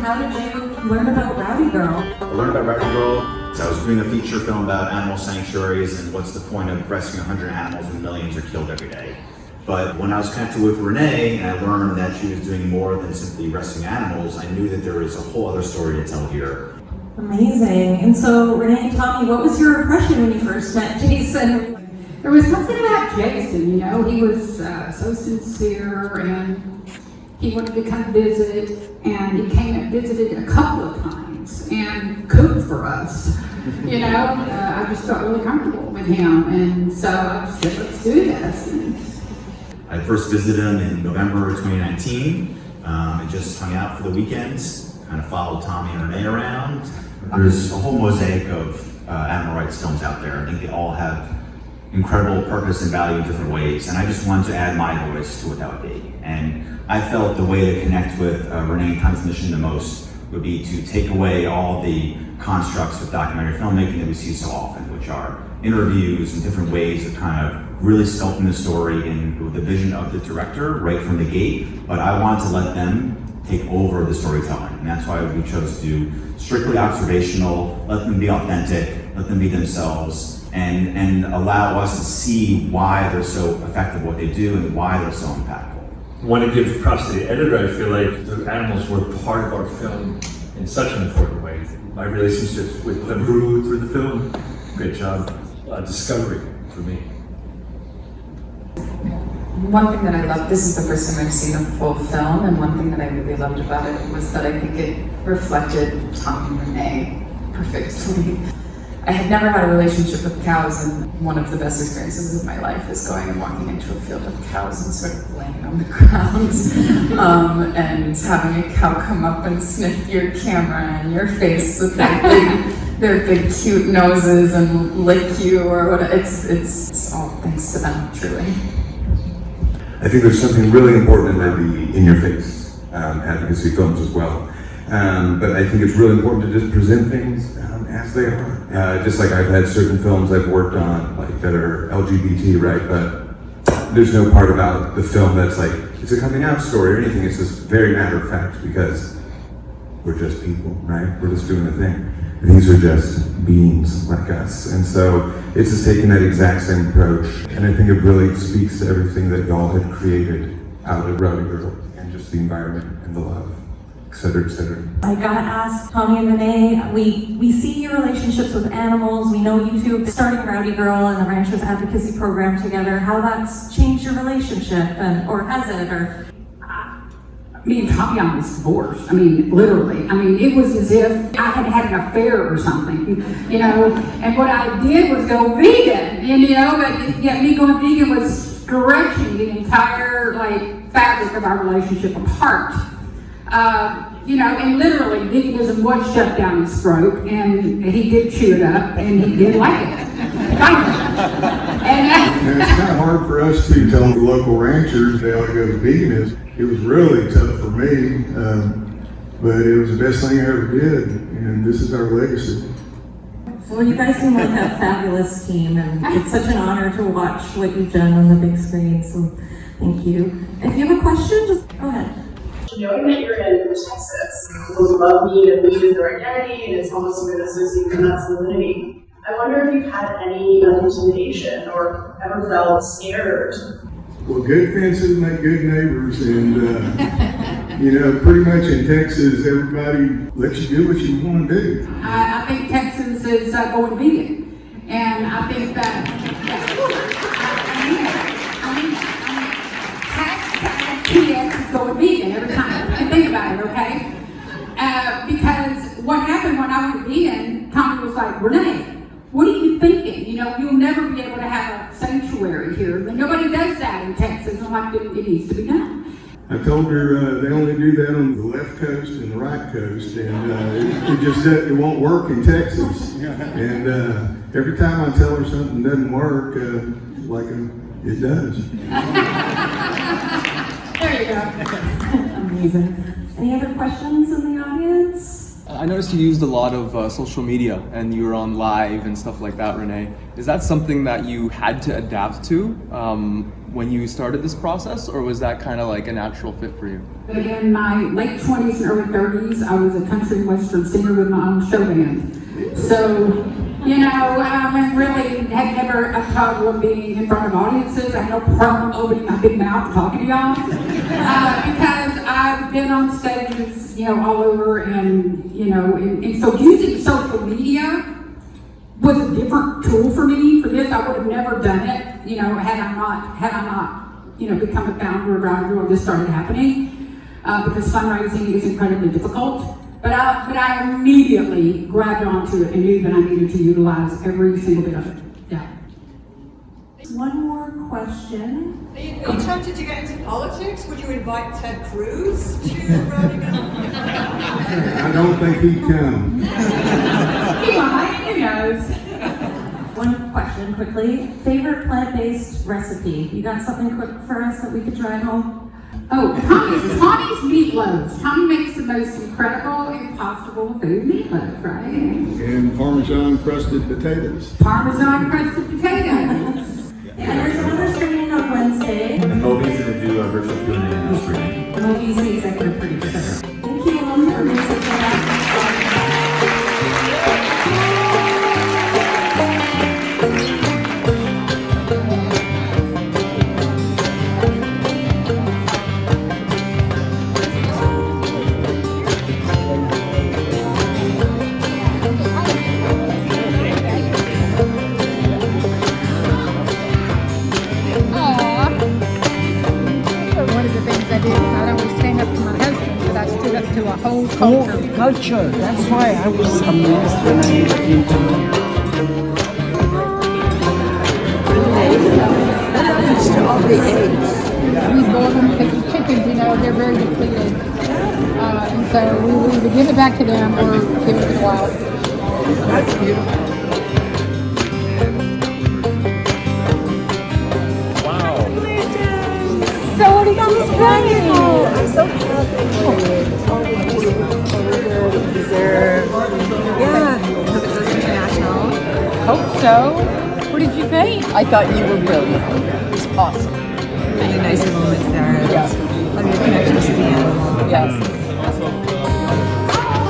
how did you learn about Rowdy Girl? I learned about Rowdy Girl. So I was doing a feature film about animal sanctuaries and what's the point of rescuing 100 animals when millions are killed every day. But when I was connected with Renee and I learned that she was doing more than simply rescuing animals, I knew that there was a whole other story to tell here. Amazing. And so, Renee and Tommy, what was your impression when you first met Jason? There was something about Jason, you know, he was so sincere, and he wanted to come visit, and he came and visited a couple of times and cooked for us. You know, I just felt really comfortable with him, and so I just said, let's do this. And I first visited him in November of 2019. I just hung out for the weekends, kind of followed Tommy and Renee around. There's a whole mosaic of animal rights films out there. I think they all have incredible purpose and value in different ways, and I just wanted to add my voice to what that would be. And I felt the way to connect with Renee and Tommy's mission the most would be to take away all the constructs of documentary filmmaking that we see so often, which are interviews and different ways of kind of really sculpting the story in the vision of the director right from the gate. But I wanted to let them take over the storytelling, and that's why we chose to do strictly observational, let them be authentic, let them be themselves, and allow us to see why they're so effective at what they do and why they're so impactful. I want to give props to the editor. I feel like the animals were part of our film in such an important way. My relationships with them grew through the film. Great job. Discovery for me. One thing that I loved, this is the first time I've seen a full film, and one thing that I really loved about it was that I think it reflected Tom and Renee perfectly. I had never had a relationship with cows, and one of the best experiences of my life is going and walking into a field of cows and sort of laying on the ground and having a cow come up and sniff your camera and your face with their big cute noses and lick you or whatever. It's all thanks to them, truly. I think there's something really important in the in-your-face advocacy films as well. But I think it's really important to just present things as they are. Just like I've had certain films I've worked on like that are LGBT, right? But there's no part about the film that's like, it's a coming out story or anything. It's just very matter of fact because we're just people, right? We're just doing a thing. These are just beings like us. And so it's just taking that exact same approach. And I think it really speaks to everything that y'all had created out of Rowdy Girl and just the environment and the love, et cetera, et cetera. I gotta ask Tommy and Renee, we see your relationships with animals. We know you two starting Rowdy Girl and the Ranchers Advocacy Program together, how that's changed your relationship, or has it, or? me and Tommy almost divorced. I mean, literally. I mean, it was as if I had had an affair or something, you know. And what I did was go vegan, and you know, but yet me going vegan was stretching the entire like fabric of our relationship apart. You know, and literally, veganism was shoved down his throat, and he did chew it up, and he did like it. And it's kind of hard for us to tell the local ranchers they ought to go to veganism. It was really tough for me, but it was the best thing I ever did, and this is our legacy. Well, you guys seem like a fabulous team, and it's such an honor to watch what you've done on the big screen, so thank you. If you have a question, just go ahead. Knowing that you're in Texas, people love meat and meat is their identity, and it's almost even associated with masculinity. I wonder if you've had any intimidation or ever felt scared. Well, good fences make good neighbors, and you know, pretty much in Texas, everybody lets you do what you want to do. I think Texas is going vegan, and I think that TX is going vegan every time. And think about it, okay? Because what happened when I went vegan, Tommy was like, Renee, what are you thinking? You know, you'll never be able to have a sanctuary here. Nobody does that in Texas. I'm like, it needs to be done. I told her they only do that on the left coast and the right coast, and it won't work in Texas. And every time I tell her something doesn't work, it does. There you go. Amazing. Any other questions in the audience? I noticed you used a lot of social media and you were on live and stuff like that, Renee. Is that something that you had to adapt to when you started this process, or was that kind of like a natural fit for you? In my late 20s and early 30s, I was a country and western singer with my own show band. So, you know, I really had never a problem being in front of audiences. I had no problem opening my big mouth and talking to y'all. Because I've been on stages, you know, all over, and, you know, and so using social media was a different tool for me. For this, I would have never done it, you know, had I not, you know, become a founder of Rowdy Girl. This started happening because fundraising is incredibly difficult. But I immediately grabbed onto it and knew that I needed to utilize every single bit of it. Yeah. One more question. Are you tempted to get into politics? Would you invite Ted Cruz to Rowdy Girl? I don't think he'd come. He might, who knows? One question quickly. Favorite plant-based recipe? You got something quick for us that we could try at home? Oh, Tommy's meatloaf. Tommy makes the most incredible, impossible food meatloaf, right? And Parmesan crusted potatoes. Parmesan crusted potatoes. And there's another screening on Wednesday. And Moby's going to do a virtual Q&A in the screening. Moby's the executive producer. Thank you all for being so culture. That's why I was amazed when I looked into all the eggs. We boil them because the chickens, you know, they're very depleted. And so we will either give it back to them or give it to the wild. That's beautiful. So what are you planning? I'm so proud that you deserve. Yeah, hope it goes international. Hope so. What did you paint? I thought you were brilliant. It was awesome. Really nice moments there. Yeah. Love your connections to the animal. Yes.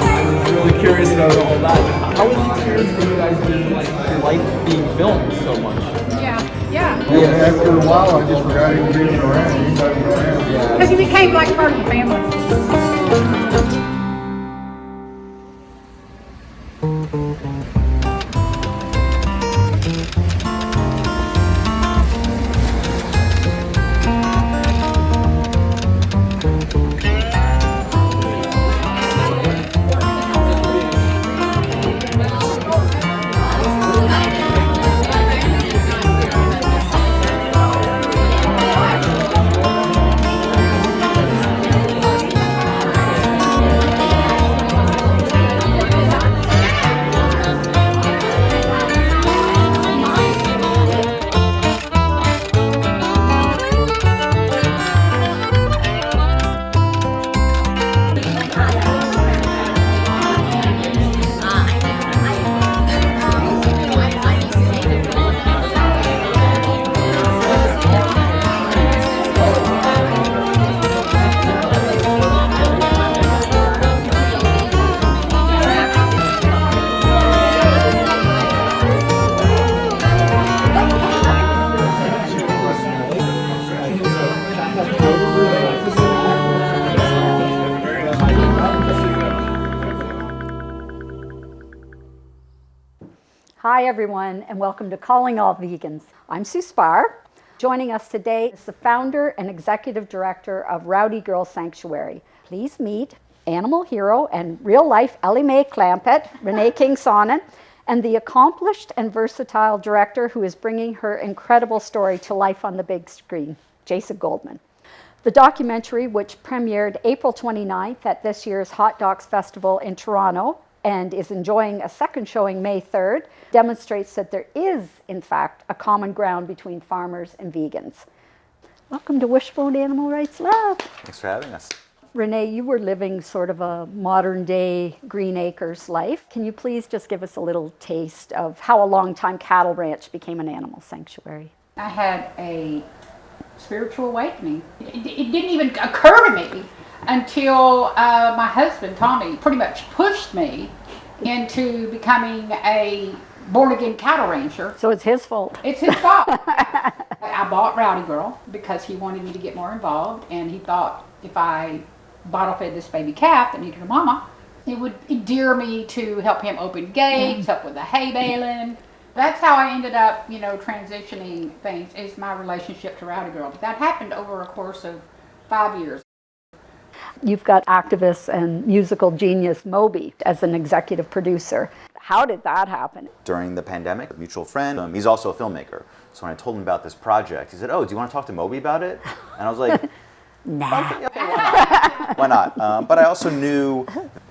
I'm really curious about all that. How was the experience for you guys being like your life being filmed so much? Yeah. After a while, I just forgot he was even around. He wasn't around. Because he became like part of the family. Hi everyone, and welcome to Calling All Vegans. I'm Sue Spar. Joining us today is the founder and executive director of Rowdy Girl Sanctuary. Please meet animal hero and real-life Ellie Mae Clampett, Renee King-Sonnen, and the accomplished and versatile director who is bringing her incredible story to life on the big screen, Jason Goldman. The documentary, which premiered April 29th at this year's Hot Docs Festival in Toronto and is enjoying a second showing May 3rd, demonstrates that there is, in fact, a common ground between farmers and vegans. Welcome to Wishbone Animal Rights Lab. Thanks for having us. Renee, you were living sort of a modern day Green Acres life. Can you please just give us a little taste of how a longtime cattle ranch became an animal sanctuary? I had a spiritual awakening. It didn't even occur to me until my husband, Tommy, pretty much pushed me into becoming a born-again cattle rancher. So it's his fault. It's his fault. I bought Rowdy Girl because he wanted me to get more involved, and he thought if I bottle fed this baby calf that needed a mama, it would endear me to help him open gates, help with the hay baling. That's how I ended up, transitioning things, is my relationship to Rowdy Girl. But that happened over a course of 5 years. You've got activist and musical genius Moby as an executive producer. How did that happen? During the pandemic, a mutual friend, he's also a filmmaker. So when I told him about this project, he said, "Oh, do you want to talk to Moby about it?" And I was like, Nah. okay, why not? But I also knew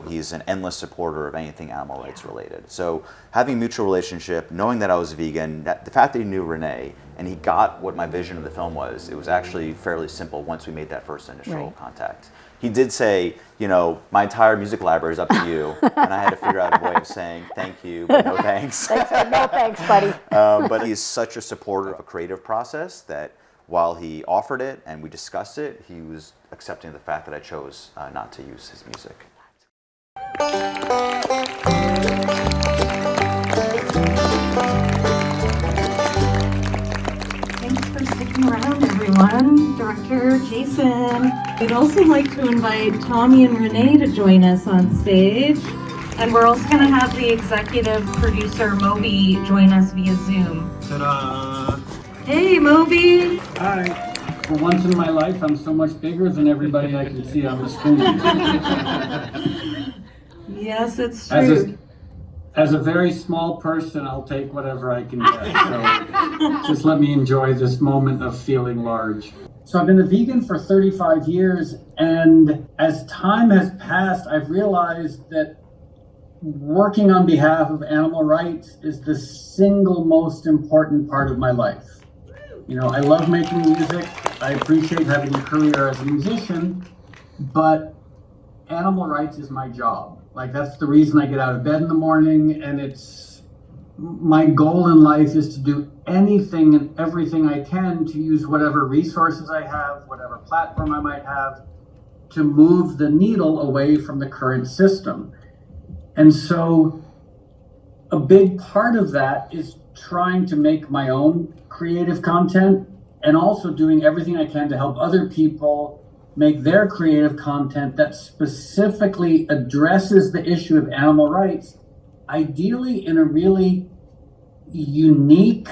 he's an endless supporter of anything animal rights related. So having a mutual relationship, knowing that I was vegan, the fact that he knew Renee and he got what my vision of the film was, it was actually fairly simple once we made that first initial contact. He did say, my entire music library is up to you, and I had to figure out a way of saying thank you, but no thanks. No thanks, buddy. But he's such a supporter of a creative process that while he offered it and we discussed it, he was accepting of the fact that I chose not to use his music. Thanks for sticking around, everyone. Director Jason. We'd also like to invite Tommy and Renee to join us on stage. And we're also going to have the executive producer, Moby, join us via Zoom. Ta-da! Hey, Moby! Hi. For once in my life, I'm so much bigger than everybody I can see on the screen. Yes, it's true. As a very small person, I'll take whatever I can get. So just let me enjoy this moment of feeling large. So I've been a vegan for 35 years, and as time has passed, I've realized that working on behalf of animal rights is the single most important part of my life. I love making music. I appreciate having a career as a musician, but animal rights is my job. That's the reason I get out of bed in the morning, and it's my goal in life is to do anything and everything I can to use whatever resources I have, whatever platform I might have, to move the needle away from the current system. And so a big part of that is trying to make my own creative content and also doing everything I can to help other people make their creative content that specifically addresses the issue of animal rights, ideally in a really unique,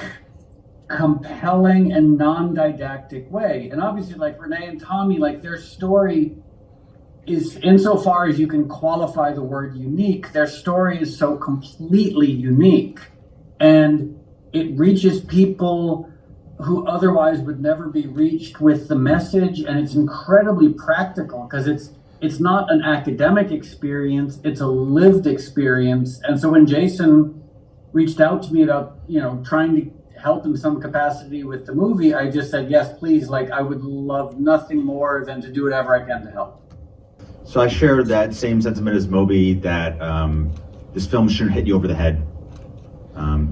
compelling, and non-didactic way. And obviously, Renee and Tommy, their story is, insofar as you can qualify the word unique, their story is so completely unique. And it reaches people who otherwise would never be reached with the message, and it's incredibly practical because it's not an academic experience, it's a lived experience. And so when Jason reached out to me about, trying to help in some capacity with the movie, I just said, yes, please, I would love nothing more than to do whatever I can to help. So I shared that same sentiment as Moby, that this film shouldn't hit you over the head.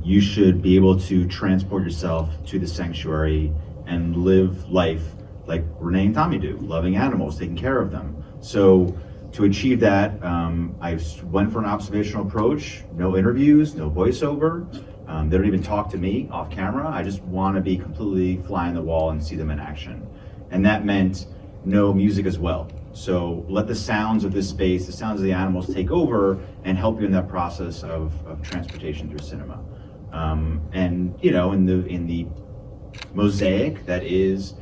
You should be able to transport yourself to the sanctuary and live life like Renee and Tommy do, loving animals, taking care of them. So to achieve that, I went for an observational approach, no interviews, no voiceover. They don't even talk to me off camera. I just want to be completely fly on the wall and see them in action. And that meant no music as well. So let the sounds of this space, the sounds of the animals take over and help you in that process of transportation through cinema. And in the mosaic that is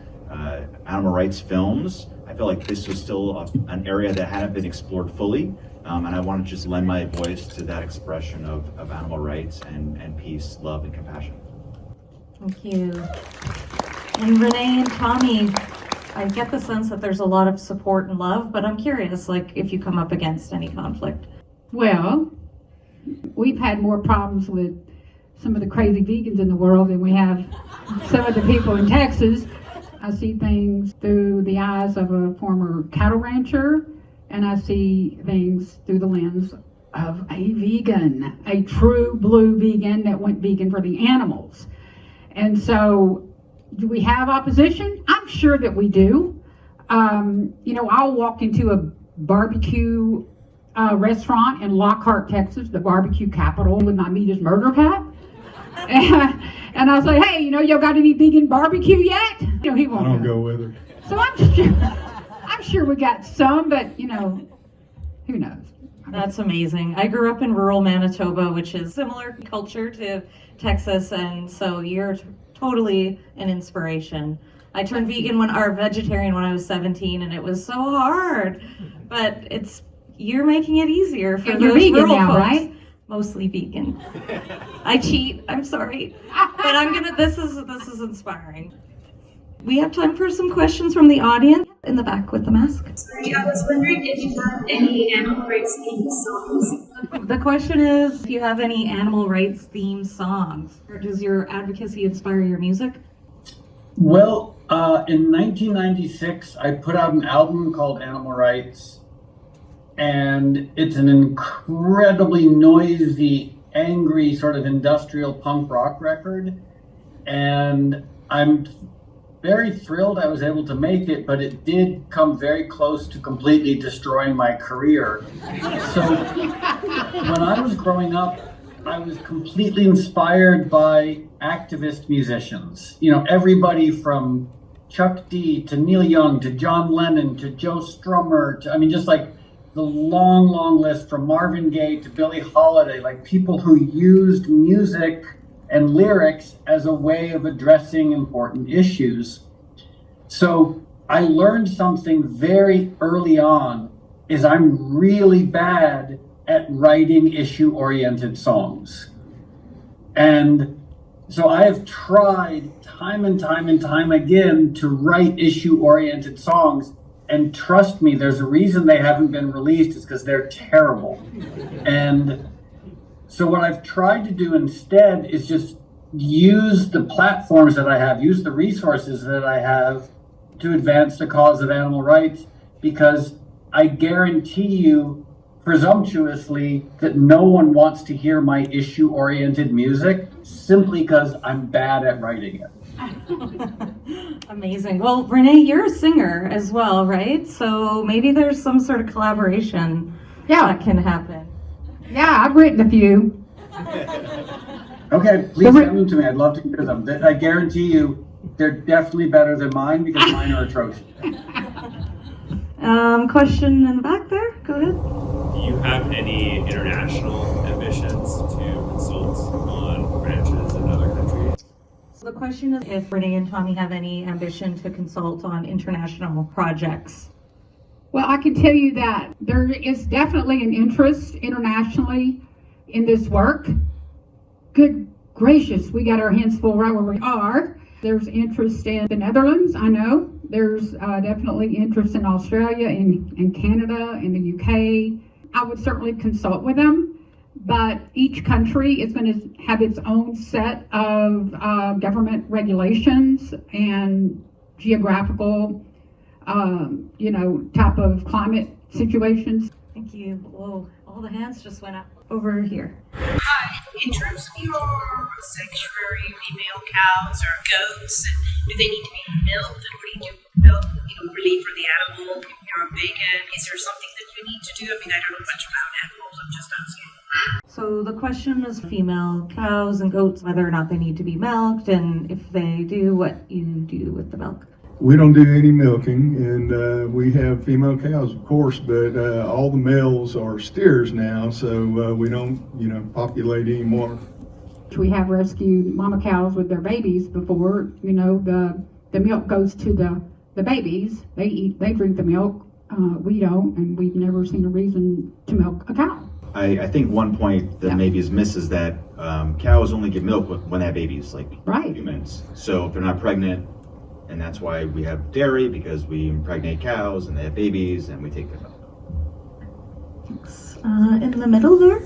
animal rights films, I feel like this was still an area that hadn't been explored fully. And I want to just lend my voice to that expression of animal rights and peace, love, and compassion. Thank you. And Renee and Tommy, I get the sense that there's a lot of support and love, but I'm curious, if you come up against any conflict. Well, we've had more problems with some of the crazy vegans in the world than we have some of the people in Texas. I see things through the eyes of a former cattle rancher, and I see things through the lens of a vegan, a true blue vegan that went vegan for the animals. And so, do we have opposition? I'm sure that we do. I'll walk into a barbecue restaurant in Lockhart, Texas, the barbecue capital, with my meat is murder hat. And I'll say, hey, y'all got any vegan barbecue yet? He won't. I don't go with her. So I'm sure we got some, but who knows? That's amazing. I grew up in rural Manitoba, which is similar culture to Texas, and so you're totally an inspiration. I turned vegetarian when I was 17, and it was so hard. But you're making it easier for You're those vegan rural now, folks. right? Mostly vegan. I cheat. I'm sorry, but This is inspiring. We have time for some questions from the audience in the back with the mask. Sorry, I was wondering if you have any animal rights themed songs. The question is, if you have any animal rights themed songs, or does your advocacy inspire your music? Well, in 1996, I put out an album called Animal Rights, and it's an incredibly noisy, angry, sort of industrial punk rock record. And I'm very thrilled I was able to make it, but it did come very close to completely destroying my career. So when I was growing up, I was completely inspired by activist musicians. Everybody from Chuck D to Neil Young to John Lennon to Joe Strummer to, just like the long, long list from Marvin Gaye to Billie Holiday, like people who used music and lyrics as a way of addressing important issues. So I learned something very early on, is I'm really bad at writing issue-oriented songs. And so I have tried time and time and time again to write issue-oriented songs, and trust me, there's a reason they haven't been released, is because they're terrible. And so what I've tried to do instead is just use the platforms that I have, use the resources that I have to advance the cause of animal rights, because I guarantee you presumptuously that no one wants to hear my issue-oriented music simply because I'm bad at writing it. Amazing. Well, Renee, you're a singer as well, right? So maybe there's some sort of collaboration that can happen. Yeah, I've written a few. Okay, please send them to me. I'd love to hear them. I guarantee you they're definitely better than mine, because mine are atrocious. Question in the back there. Go ahead. Do you have any international ambitions to consult on ranches in other countries? So the question is if Renee and Tommy have any ambition to consult on international projects. Well, I can tell you that there is definitely an interest internationally in this work. Good gracious, we got our hands full right where we are. There's interest in the Netherlands, I know. There's definitely interest in Australia, in Canada, in the UK. I would certainly consult with them, but each country is going to have its own set of government regulations and geographical, type of climate situations. Thank you. Whoa, all the hands just went up over here. Hi, in terms of your sanctuary, female cows or goats, do they need to be milked? And what do you do milk, really for the animal? If you're a vegan, is there something that you need to do? I don't know much about animals, I'm just asking. So the question is female cows and goats, whether or not they need to be milked, and if they do, what you do with the milk. We don't do any milking, and we have female cows, of course, but all the males are steers now, so we don't, populate anymore. We have rescued mama cows with their babies before. The milk goes to the babies. They drink the milk. We don't, and we've never seen a reason to milk a cow. I think one point that maybe is missed is that cows only give milk when they have babies, like humans. So if they're not pregnant, and that's why we have dairy, because we impregnate cows and they have babies and we take their milk. Thanks. In the middle there?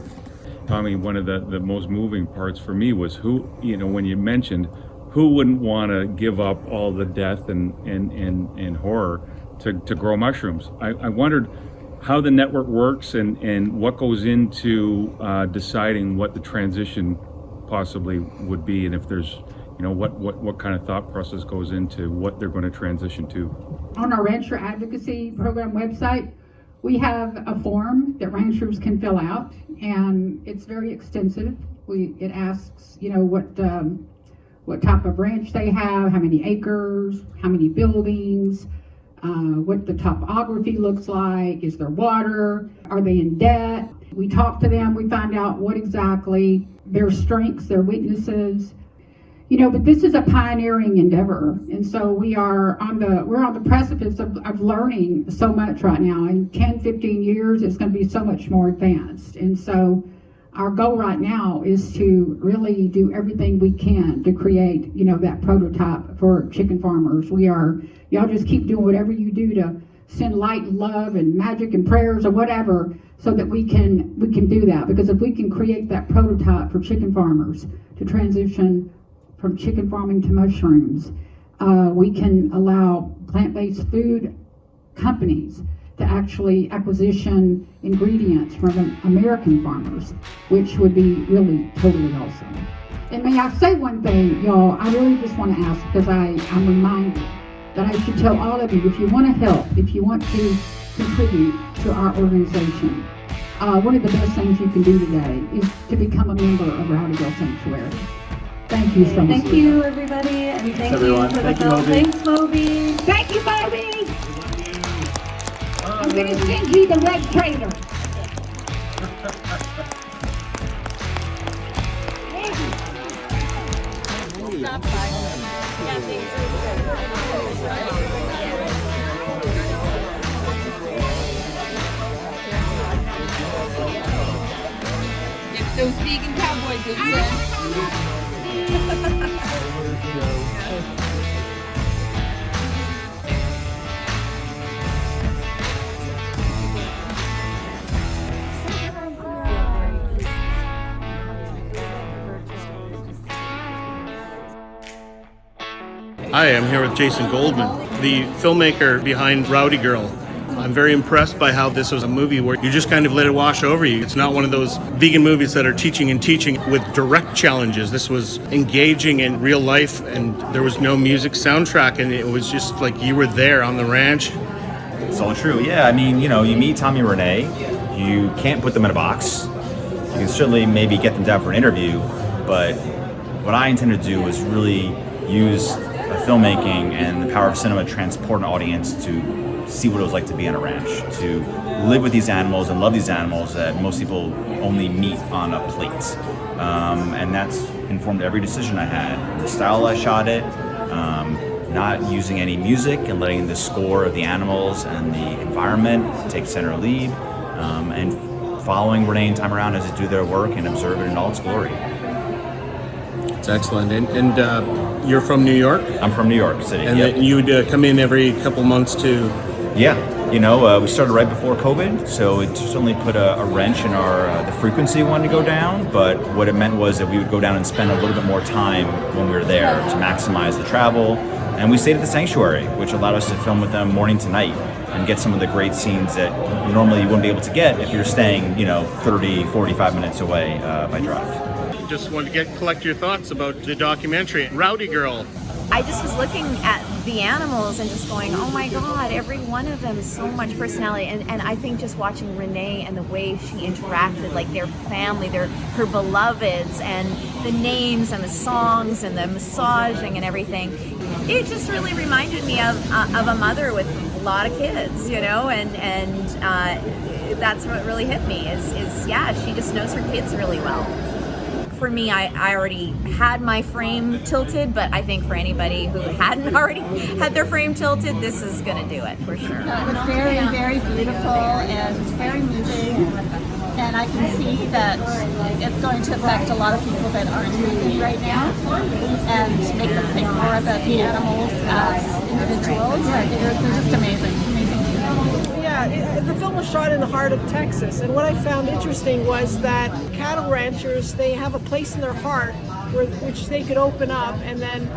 Tommy, one of the most moving parts for me was when you mentioned who wouldn't want to give up all the death and horror to grow mushrooms? I wondered how the network works and what goes into deciding what the transition possibly would be, and if there's, what kind of thought process goes into what they're going to transition to. On our Rancher Advocacy Program website, we have a form that ranchers can fill out, and it's very extensive. It asks, what type of ranch they have, how many acres, how many buildings, what the topography looks like, is there water, are they in debt? We talk to them, we find out what exactly their strengths, their weaknesses. But this is a pioneering endeavor, and so we're on the precipice of learning so much right now. In 10, 15 years, it's going to be so much more advanced. And so our goal right now is to really do everything we can to create, that prototype for chicken farmers. Y'all just keep doing whatever you do to send light and love and magic and prayers or whatever, so that we can do that. Because if we can create that prototype for chicken farmers to transition from chicken farming to mushrooms, we can allow plant-based food companies to actually acquisition ingredients from American farmers, which would be really totally awesome. And may I say one thing, y'all? I really just want to ask, because I'm reminded that I should tell all of you, if you want to help, if you want to contribute to our organization, one of the best things you can do today is to become a member of Rowdy Girl Sanctuary. Thank you so much. Thank you, everybody, and thank everyone. you for the Thank you, film. Moby. Thanks, Moby. Thank you, Moby! I'm going to send you the red trailer. If those vegan cowboy boots Hi, I'm here with Jason Goldman, the filmmaker behind Rowdy Girl. I'm very impressed by how this was a movie where you just kind of let it wash over you. It's not one of those vegan movies that are teaching and teaching with direct challenges. This was engaging in real life, and there was no music soundtrack, and it was just like you were there on the ranch. It's all true. Yeah, I mean, you meet Tommy and Renee, you can't put them in a box. You can certainly maybe get them down for an interview, but what I intend to do is really use filmmaking and the power of cinema to transport an audience to see what it was like to be on a ranch, to live with these animals and love these animals that most people only meet on a plate. And that's informed every decision I had. The style I shot it, not using any music and letting the score of the animals and the environment take center lead, and following Renee and Tom around as they do their work and observe it in all its glory. It's excellent. And you're from New York? I'm from New York City. And yep. you would come in every couple months to... Yeah, we started right before COVID, so it certainly put a wrench in our the frequency we wanted to go down, but what it meant was that we would go down and spend a little bit more time when we were there to maximize the travel, and we stayed at the sanctuary, which allowed us to film with them morning to night and get some of the great scenes that normally you wouldn't be able to get if you're staying, 30, 45 minutes away by drive. Just wanted to collect your thoughts about the documentary, Rowdy Girl. I just was looking at the animals and just going, oh my God, every one of them is so much personality. And I think just watching Renee and the way she interacted, like their family, her beloveds, and the names and the songs and the massaging and everything, it just really reminded me of a mother with a lot of kids, and that's what really hit me is yeah, she just knows her kids really well. For me, I already had my frame tilted, but I think for anybody who hadn't already had their frame tilted, this is going to do it for sure. It was very, very beautiful and very moving, and I can see that it's going to affect a lot of people that aren't vegan right now and make them think more about the animals as individuals. They're just amazing. Yeah, the film was shot in the heart of Texas, and what I found interesting was that cattle ranchers, they have a place in their heart which they could open up and then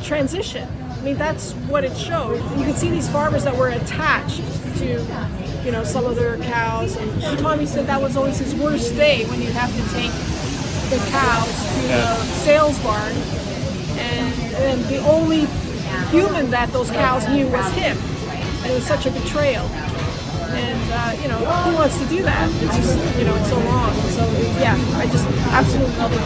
transition. I mean, that's what it showed. You could see these farmers that were attached to, you know, some of their cows. And Tommy said that was always his worst day, when you have to take the cows to the sales barn, and the only human that those cows knew was him. And it was such a betrayal. And, you know, who wants to do that? It's just, you know, it's so wrong. So, yeah, I just absolutely love it.